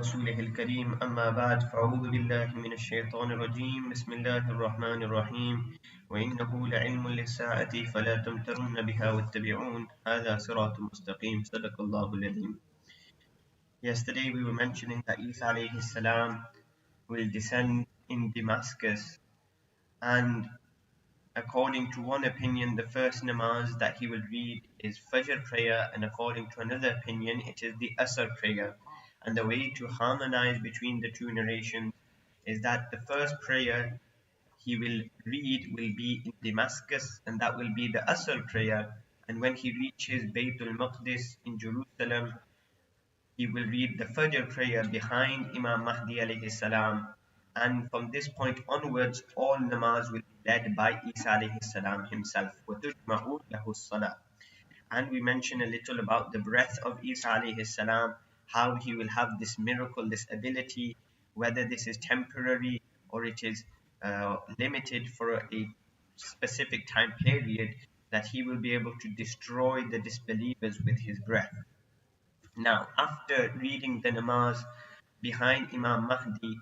ورسوله الكريم أما بعد فأعوذ بالله من الشيطان الرجيم بسم الله الرحمن الرحيم وإنه لعلم للساعة فلا تمترن بها واتبعون هذا صراط مستقيم صدق الله العظيم. Yesterday we were mentioning that Isa alayhi salam will descend in Damascus, and according to one opinion the first namaz that he will read is Fajr prayer, and according to another opinion it is the Asr prayer. And the way to harmonize between the two narrations is that the first prayer he will read will be in Damascus, and that will be the Asr prayer. And when he reaches Baytul Maqdis in Jerusalem, he will read the Fajr prayer behind Imam Mahdi alayhi salam. And from this point onwards, all namaz will be led by Isa alayhi salam himself. وَتُجْمَعُ لَهُ الصَّلَاةِ. And we mentioned a little about the breath of Isa alayhi salam, how he will have this miracle, this ability, whether this is temporary or it is limited for a specific time period, that he will be able to destroy the disbelievers with his breath. Now, after reading the namaz behind Imam Mahdi,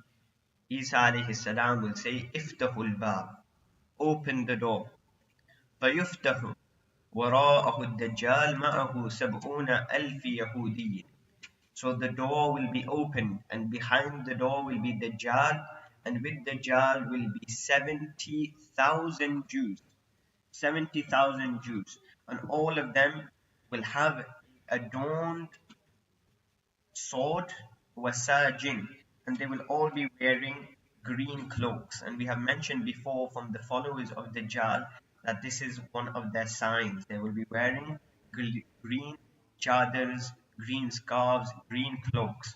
Isa alayhi salam will say, Iftahul Bab, open the door. فَيُفْتَحُ وَرَاءَهُ الدَّجَّالِ مَعَهُ سَبْعُونَ أَلْفِ يَهُودِيٍّ. So the door will be opened, and behind the door will be Dajjal, and with Dajjal will be 70,000 Jews. 70,000 Jews. And all of them will have adorned sword, wasajin, and they will all be wearing green cloaks. And we have mentioned before from the followers of Dajjal that this is one of their signs. They will be wearing green chadars, green scarves, green cloaks.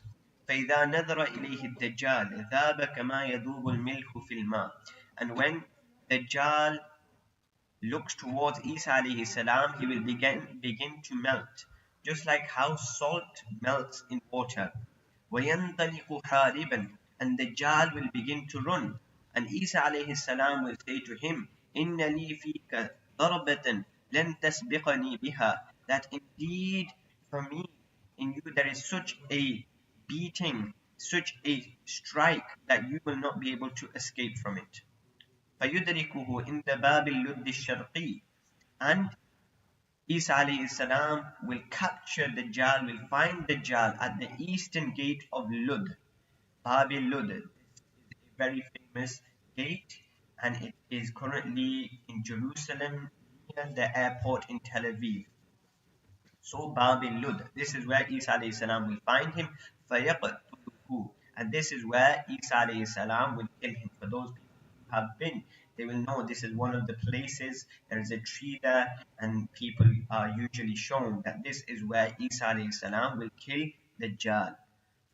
فَإِذَا نَظَرَ إِلَيْهِ الدَّجَّالِ ذَابَ كَمَا يَذُوبُ الْمِلْحُ فِي الْمَاءِ. And when Dajjal looks towards Isa alayhi salam, he will begin to melt, just like how salt melts in water. وَيَنْطَلِقُ حَارِبًا. And Dajjal will begin to run. And Isa alayhi salam will say to him, إِنَّ لِي فِيكَ ضَرْبَةً لَن تَسْبِقَنِي بِهَا. That indeed for me, in you there is such a beating, such a strike, that you will not be able to escape from it. فَيُدْرِكُهُ عِنْدَ بَابِ اللُّدِّ الشَّرْقِيِّ. And Isa alayhi salam will capture Dajjal, will find Dajjal at the eastern gate of Lud. Babi Lud is a very famous gate, and it is currently in Jerusalem near the airport in Tel Aviv. So Babi Lud, this is where Isa alayhi salam will find him. فَيَقْتُلُهُ. And this is where Isa alayhi salam will kill him. For those people who have been, they will know this is one of the places. There is a tree there, and people are usually shown that this is where Isa alayhi salam will kill Dajjal.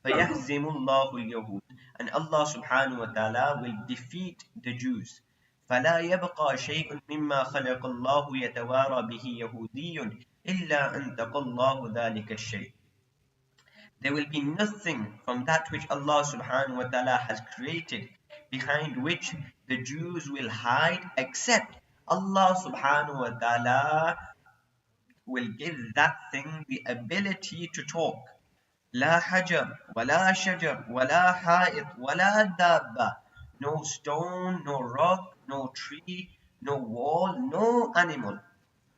فَيَهْزِمُ اللَّهُ الْيَهُودِ. And Allah subhanahu wa ta'ala will defeat the Jews. فَلَا يَبْقَى شَيْءٌ مِمَّا خَلَقَ اللَّهُ يَتَوَارَى بِهِ يَهُودِيٌّ إِلَّا أَنْ تَقَى اللَّهُ ذَلِكَ الشَّيْء. There will be nothing from that which Allah subhanahu wa ta'ala has created behind which the Jews will hide, except Allah subhanahu wa ta'ala will give that thing the ability to talk. لا حجر ولا شجر ولا حائط ولا دابة. No stone, no rock, no tree, no wall, no animal.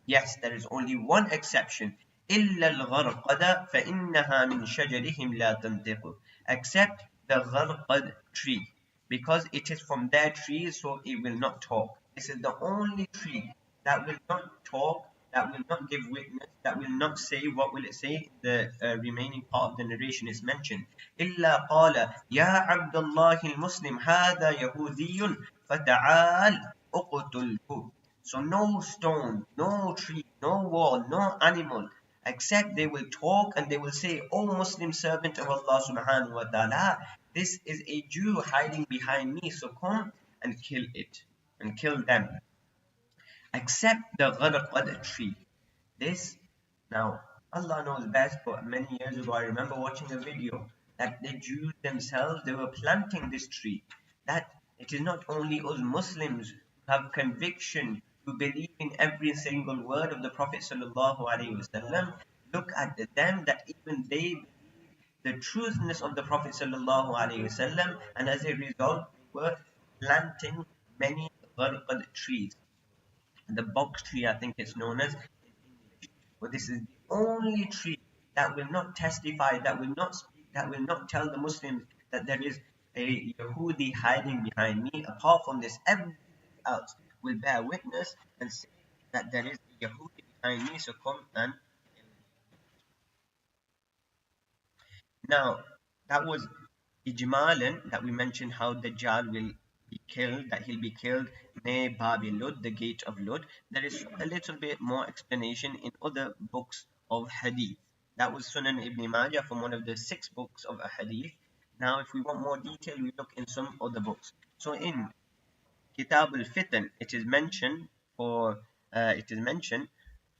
Yes, there is only one exception. إِلَّا الْغَرْقَدَ فَإِنَّهَا مِنْ شَجَرِهِمْ لَا تَنْطِقُ. Except the gharqad tree, because it is from their trees, so it will not talk. This is the only tree that will not talk, that will not give witness, that will not say. What will it say? The remaining part of the narration is mentioned. إِلَّا قَالَ يَا عَبْدَ اللَّهِ الْمُسْلِمِ هَذَا يَهُودِيٌّ فَتَعَالْ أُقْتُلْهُ. So no stone, no tree, no wall, no animal, except they will talk and they will say, O Muslim servant of Allah subhanahu wa ta'ala, this is a Jew hiding behind me, so come and kill it, and kill them. Except the gharqad tree. This, now, Allah knows best, but many years ago I remember watching a video that the Jews themselves, they were planting this tree. That it is not only us Muslims who have conviction, who believe in every single word of the Prophet sallallahu alaihi wasallam. Look at them, that even they believe the truthness of the Prophet sallallahu alaihi wasallam, and as a result, they were planting many gharqad trees. The box tree, I think it's known as in English. But this is the only tree that will not testify, that will not speak, that will not tell the Muslims that there is a Yahudi hiding behind me. Apart from this, everything else will bear witness and say that there is a Yahudi behind me, so come and kill me. Now, that was Ijmalan, that we mentioned how Dajjal will be killed, that he'll be killed near Babi Lud, the gate of Lud. There is a little bit more explanation in other books of Hadith. That was Sunan Ibn Majah from one of the 6 books of a Hadith. Now, if we want more detail, we look in some other books. So in Kitab al-Fitan, it is mentioned,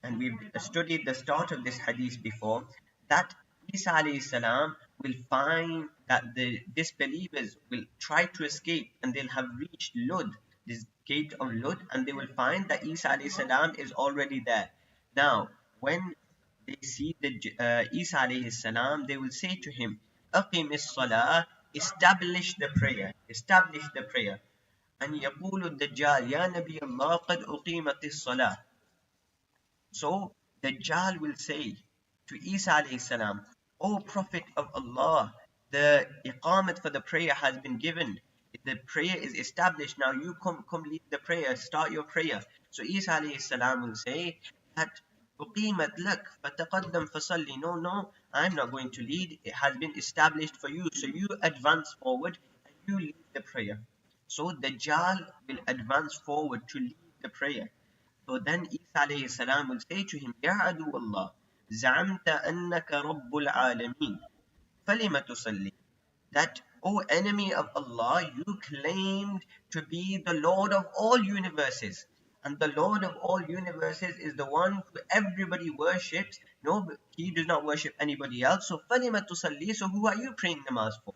and we've studied the start of this hadith before, that Isa alayhi salam will find that the disbelievers will try to escape, and they'll have reached Lud, this gate of Lud, and they will find that Isa alayhi salam is already there. Now, when they see the Isa alayhi salam, they will say to him, "Aqim as-salah," establish the prayer. أن يقول الدجال يا نبي الله قد أقيمت الصلاة. So Dajjal will say to Isa alayhi salam, "O Prophet of Allah, the iqamat for the prayer has been given. The prayer is established. Now you come lead the prayer, start your prayer." So Isa alayhi salam will say that أقيمت لك فتقدم فصلي. No, I'm not going to lead. It has been established for you. So you advance forward and you lead the prayer. So Dajjal will advance forward to lead the prayer. So then Isa alayhi salam will say to him, "Ya adu Allah, زعمت أنك رب العالمين فلم تصلي." That, O enemy of Allah, you claimed to be the Lord of all universes. And the Lord of all universes is the one who everybody worships. No, he does not worship anybody else. So فَلِمَ تُصَلِّي. So who are you praying namaz for?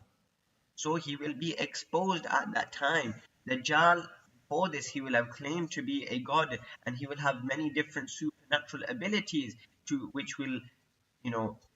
So he will be exposed at that time. Dajjal, before this, he will have claimed to be a god, and he will have many different supernatural abilities to which will,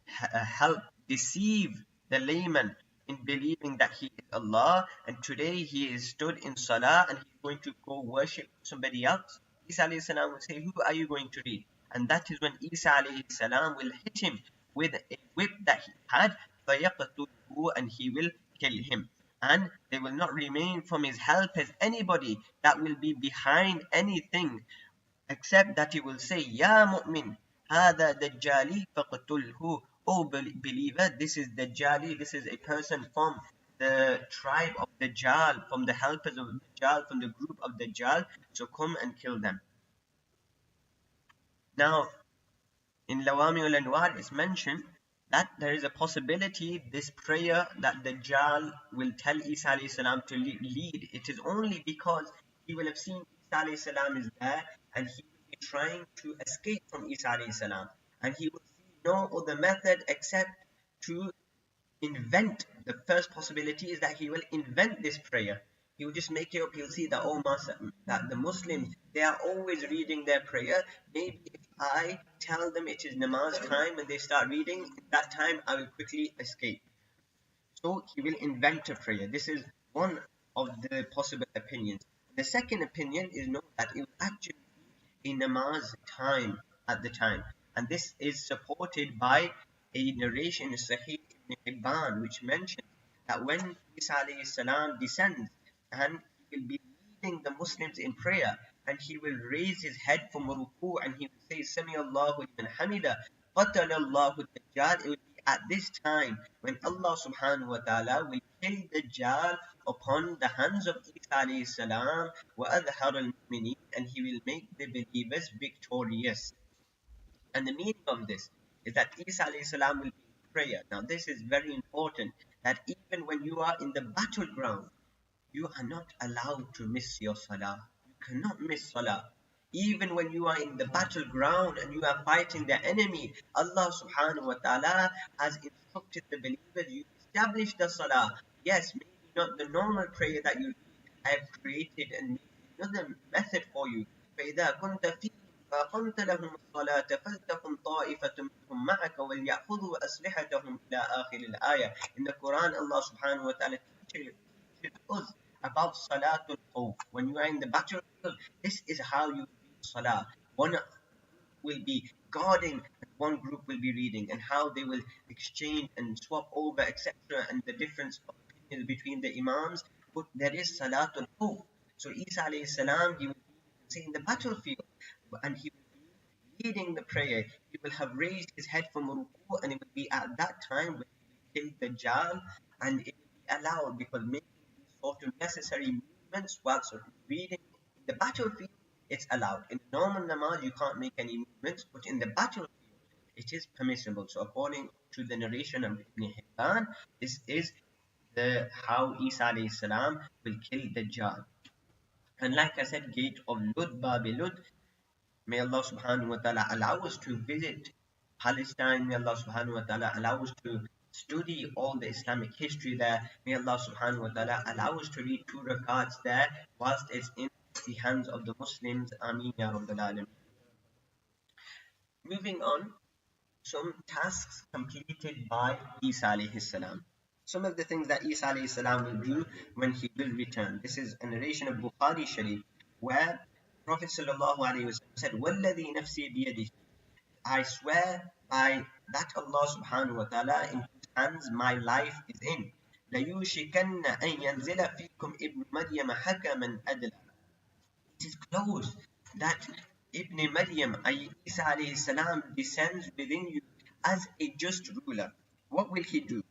help deceive the layman in believing that he is Allah. And today he is stood in salah and he's going to go worship somebody else. Isa alayhi salam will say, "Who are you going to read?" And that is when Isa alayhi salam will hit him with a whip that he had, فَيَقْتُلْهُ, and he will kill him. And there will not remain from his helpers anybody that will be behind anything, except that he will say, "Ya mu'min, هذا دجالي فقتله." O believer, this is Dajjali, this is a person from the tribe of Dajjal, from the helpers of Dajjal, from the group of Dajjal, so come and kill them. Now, in Lawami al-Anwar it's mentioned that there is a possibility this prayer that Dajjal will tell Isa alayhi salam to lead, it is only because he will have seen Isa alayhi salam is there and he will be trying to escape from Isa alayhi salam, and he will see no other method except to invent. The first possibility is that he will invent this prayer. He will just make it up. He'll see that, oh, that the Muslims, they are always reading their prayer. Maybe if I tell them it is namaz time and they start reading, that time I will quickly escape. So he will invent a prayer. This is one of the possible opinions. The second opinion is that it will actually be a namaz time at the time. And this is supported by a narration in Sahih Ibn Hibban, which mentions that when Isa alayhi salam descends and he will be leading the Muslims in prayer, and he will raise his head from ruku and he will say, "Sami Allahu liman hamida, qatala Allahu Dajjal." It will be at this time when Allah subhanahu wa ta'ala will kill Dajjal upon the hands of Isa alayhi salam, wa adhhar al-mu'minin, and he will make the believers victorious. And the meaning of this is that Isa alayhi salam will be in prayer. Now this is very important, that even when you are in the battleground, you are not allowed to miss your salah. You cannot miss salah. Even when you are in the battleground and you are fighting the enemy, Allah subhanahu wa ta'ala has instructed the believers, you establish the salah. Yes, maybe not the normal prayer that you read. I have created another method for you. فَإِذَا كُنْتَ فِيهِمْ فأقمت لهم الصلاة فلتقم طائفة منهم معك وليأخذوا أسلحتهم إلى آخر الآية. In the Quran, Allah subhanahu wa ta'ala teaches us about Salatul Khawf. When you are in the battlefield, this is how you read Salah. One will be guarding and one group will be reading, and how they will exchange and swap over, etc., and the difference of opinions between the Imams. But there is Salatul Khawf. So Isa alayhi salam, he will be, say, in the battlefield, and he will be leading the prayer. He will have raised his head from ruku, and it will be at that time when he will kill Dajjal, and it will be allowed, because making these sort of necessary movements whilst reading in the battlefield, it's allowed. In the normal namaz, you can't make any movements, but in the battlefield, it is permissible. So according to the narration of Ibn Hibban, this is the how Isa alayhi salam will kill Dajjal. And like I said, gate of Lud, Babi Lud, may Allah subhanahu wa ta'ala allow us to visit Palestine. May Allah subhanahu wa ta'ala allow us to study all the Islamic history there. May Allah subhanahu wa ta'ala allow us to read 2 rakats there whilst it's in the hands of the Muslims. Ameen ya Rabbil Alameen. Moving on, some tasks completed by Isa alayhi salam. Some of the things that Isa alayhi salam will do when he will return. This is a narration of Bukhari Sharif, where Prophet sallallahu alayhi wa sallam said, وَالَّذِي نَفْسِي بِيَدِهِ, I swear by that Allah subhanahu wa ta'ala in whose hands my life is in. لَيُوشِكَنَّ أَن يَنزِلَ فِيكُمْ إِبْنُ مَرْيَمَ حَكَمًا أَدْلًا. It is close that Ibn Maryam, Isa alayhi salam, descends within you as a just ruler. What will he do?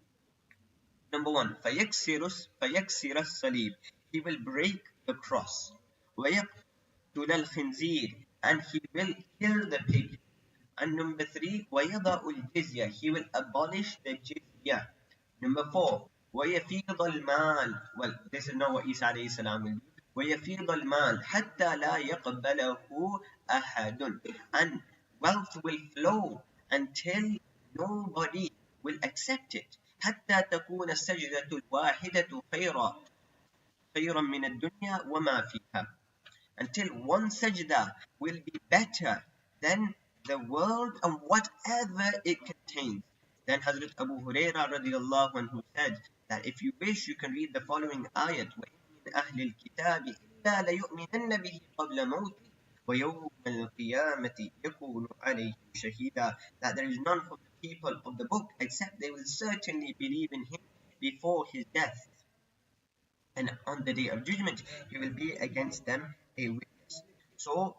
Number one, فَيَكْسِرَ الصَّلِيبِ, he will break the cross. وَيَقْتُلَ الْخِنْزِيرِ, and he will kill the pig. And number three, وَيَضَعُ الْجِزْيَةِ, he will abolish the jizya. Number four, وَيَفِيضَ الْمَالِ, well, this is not what Isa alayhi salam will do. وَيَفِيضَ الْمَالِ حَتَّى لَا يَقْبَلَهُ أَحَدٌ, and wealth will flow until nobody will accept it. حَتَّى تَكُونَ السَّجْدَةُ الْوَاحِدَةُ خَيْرًا مِنَ الدُّنْيَا وَمَا فِيهَا, until one sajda will be better than the world and whatever it contains. Then Hazrat Abu Hurairah radiallahu anhu said that if you wish, you can read the following ayat: وَإِنْ مِنْ أَهْلِ الْكِتَابِ إِلَّا لَيُؤْمِنَنَّ بِهِ قَبْلَ مَوْتِهِ وَيَوْمَ الْقِيَامَةِ يَكُونُ عَلَيْهِ شَهِيدًا, that there is none from the people of the book except they will certainly believe in him before his death, and on the day of judgment he will be against them a witness. So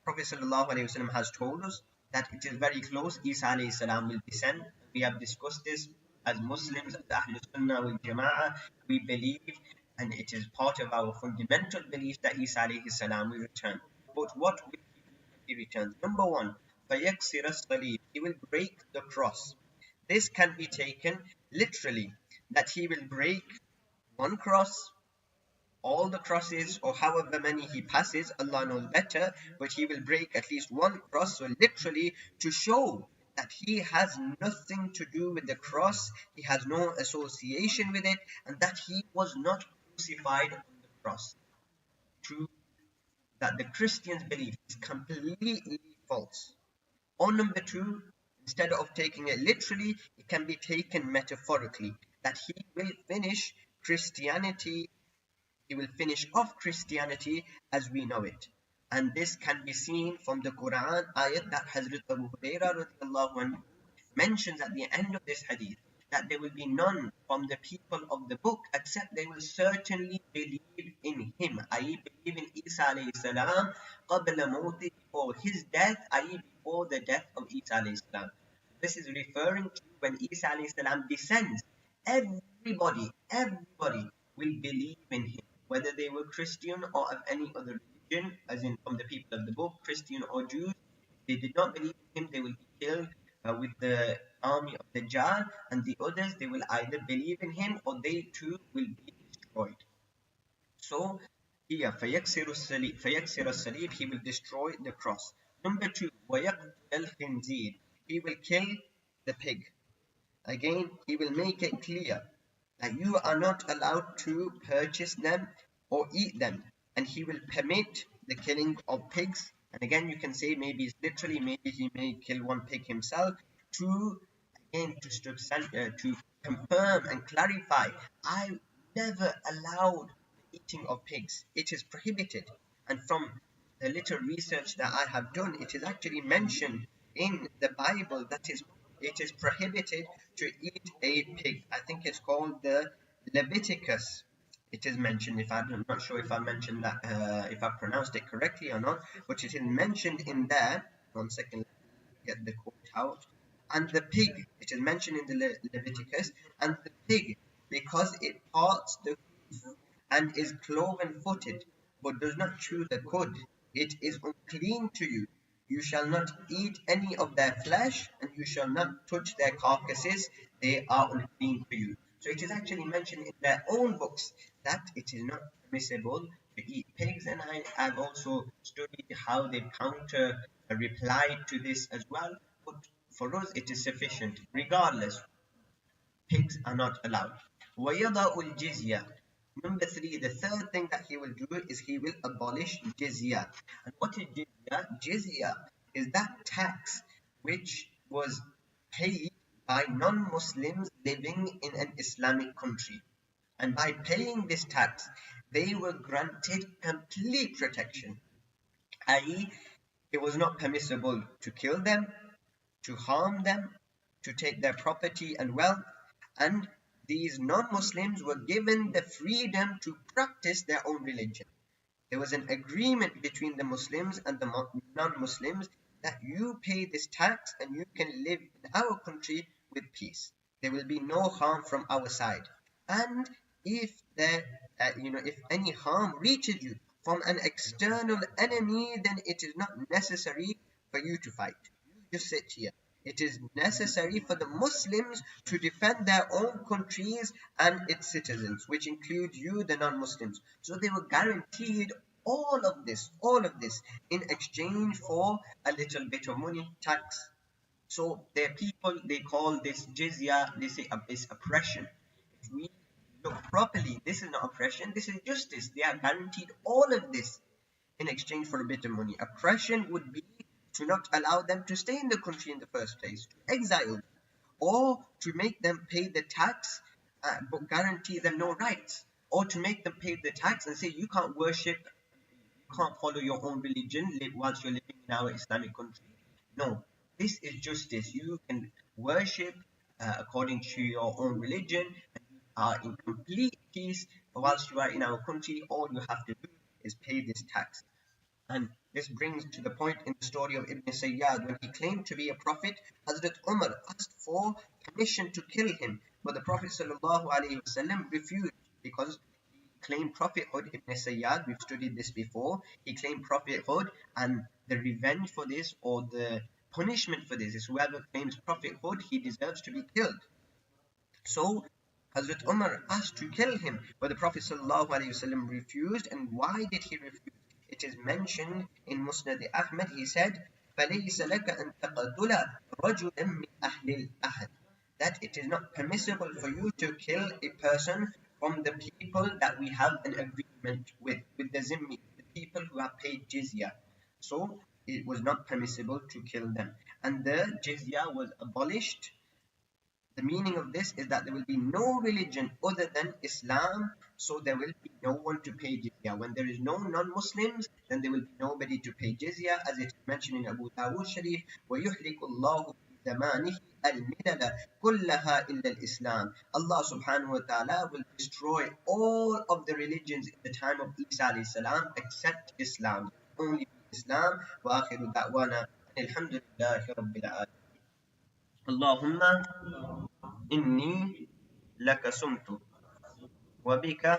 Prophet sallallahu alaihi wasallam has told us that it is very close. Isa alayhi salam will descend. We have discussed this as Muslims, as Ahlul Sunnah wal Jama'ah. We believe, and it is part of our fundamental belief, that Isa alayhi salam will return. But what will he do when he returns? Number one, فَيَكْسِرَ الصَّلِيبِ, he will break the cross. This can be taken literally, that he will break one cross, all the crosses, or however many he passes, Allah knows better, but he will break at least one cross. So literally, to show that he has nothing to do with the cross, he has no association with it, and that he was not crucified on the cross. True, that the Christians believe is completely false. Or number two, instead of taking it literally, it can be taken metaphorically, that he will finish Christianity, he will finish off Christianity as we know it. And this can be seen from the Quran ayat that Hazrat Abu Hurairah radiallahu anhu mentions at the end of this hadith, that there will be none from the people of the book except they will certainly believe in him, i.e. believe in Isa alayhi salam qabla mawti, before his death, i.e. before the death of Isa alayhi salam. This is referring to when Isa alayhi salam descends, everybody will believe in him, whether they were Christian or of any other religion, as in from the people of the book, Christian or Jews. If they did not believe in him, they will be killed with the army of Dajjal, and the others, they will either believe in him or they too will be destroyed. So here, فَيَكْسِرُ الصَّلِيبِ, he will destroy the cross. Number two, وَيَقْتُلَ الْخِنْزِيرِ, he will kill the pig. Again, he will make it clear that you are not allowed to purchase them or eat them, and he will permit the killing of pigs, And again, you can say maybe it's literally, maybe he may kill one pig himself to, again, to confirm and clarify, I never allowed the eating of pigs. It is prohibited. And from the little research that I have done, it is actually mentioned in the Bible that it is prohibited to eat a pig. I think it's called the Leviticus. It is mentioned, if I'm not sure if I mentioned that, if I pronounced it correctly or not, but it is mentioned in there. 1 second, let me get the quote out. And the pig, it is mentioned in the Leviticus, and the pig, because it parts the hoof and is cloven footed, but does not chew the cud, it is unclean to you. You shall not eat any of their flesh, and you shall not touch their carcasses, they are unclean to you. So it is actually mentioned in their own books that it is not permissible to eat pigs, and have also studied how they counter reply to this as well. But for us, it is sufficient. Regardless, pigs are not allowed. وَيَضَعُ الْجِزْيَةَ. Number three, the third thing that he will do is he will abolish jizya. And what is jizya? Jizya is that tax which was paid by non-Muslims living in an Islamic country. And by paying this tax, they were granted complete protection, i.e., it was not permissible to kill them, to harm them, to take their property and wealth, and these non-Muslims were given the freedom to practice their own religion. There was an agreement between the Muslims and the non-Muslims that you pay this tax and you can live in our country with peace. There will be no harm from our side. And if if any harm reaches you from an external enemy, then it is not necessary for you to fight. You just sit here. It is necessary for the Muslims to defend their own countries and its citizens, which includes you, the non-Muslims. So they were guaranteed all of this in exchange for a little bit of money, tax. So their people, they call this jizya, they say it's oppression. If we look properly, this is not oppression, this is justice. They are guaranteed all of this in exchange for a bit of money. Oppression would be to not allow them to stay in the country in the first place, to exile them, or to make them pay the tax but guarantee them no rights, or to make them pay the tax and say you can't worship, you can't follow your own religion whilst you're living in our Islamic country. No, this is justice. You can worship according to your own religion, and you are in complete peace whilst you are in our country. All you have to do is pay this tax. And this brings to the point in the story of Ibn Sayyad. When he claimed to be a prophet, Hazrat Umar asked for permission to kill him, but the Prophet ﷺ refused because he claimed prophethood. Ibn Sayyad, we've studied this before, he claimed prophethood, and the revenge for this, or the punishment for this, is whoever claims prophethood, he deserves to be killed. So Hazrat Umar asked to kill him, but the Prophet ﷺ refused. And why did he refuse? It is mentioned in Musnad Ahmad. He said, فَلَيْسَ لَكَ أَن تَقَتُلَ رَجُلًا مِنْ أَهْلِ الْأَهْدِ, that it is not permissible for you to kill a person from the people that we have an agreement with the Zimmi, the people who have paid jizya. So it was not permissible to kill them. And the jizya was abolished. The meaning of this is that there will be no religion other than Islam, so there will be no one to pay jizya. When there is no non-Muslims, then there will be nobody to pay jizya, as it is mentioned in Abu Dawud Sharif, وَيُحْلِكُ اللَّهُ فِي زَمَانِهِ الْمِلَلَ كُلَّهَا إِلَّا الْإِسْلَامِ. Allah subhanahu wa ta'ala will destroy all of the religions in the time of Isa alayhi salam except Islam. Only Islam. وَآخِرُ دَعْوَانَا الْحَمْدُ لِلَّهِ رَبِّ الْعَالَمِينَ. اللهم إني لك سمت وبك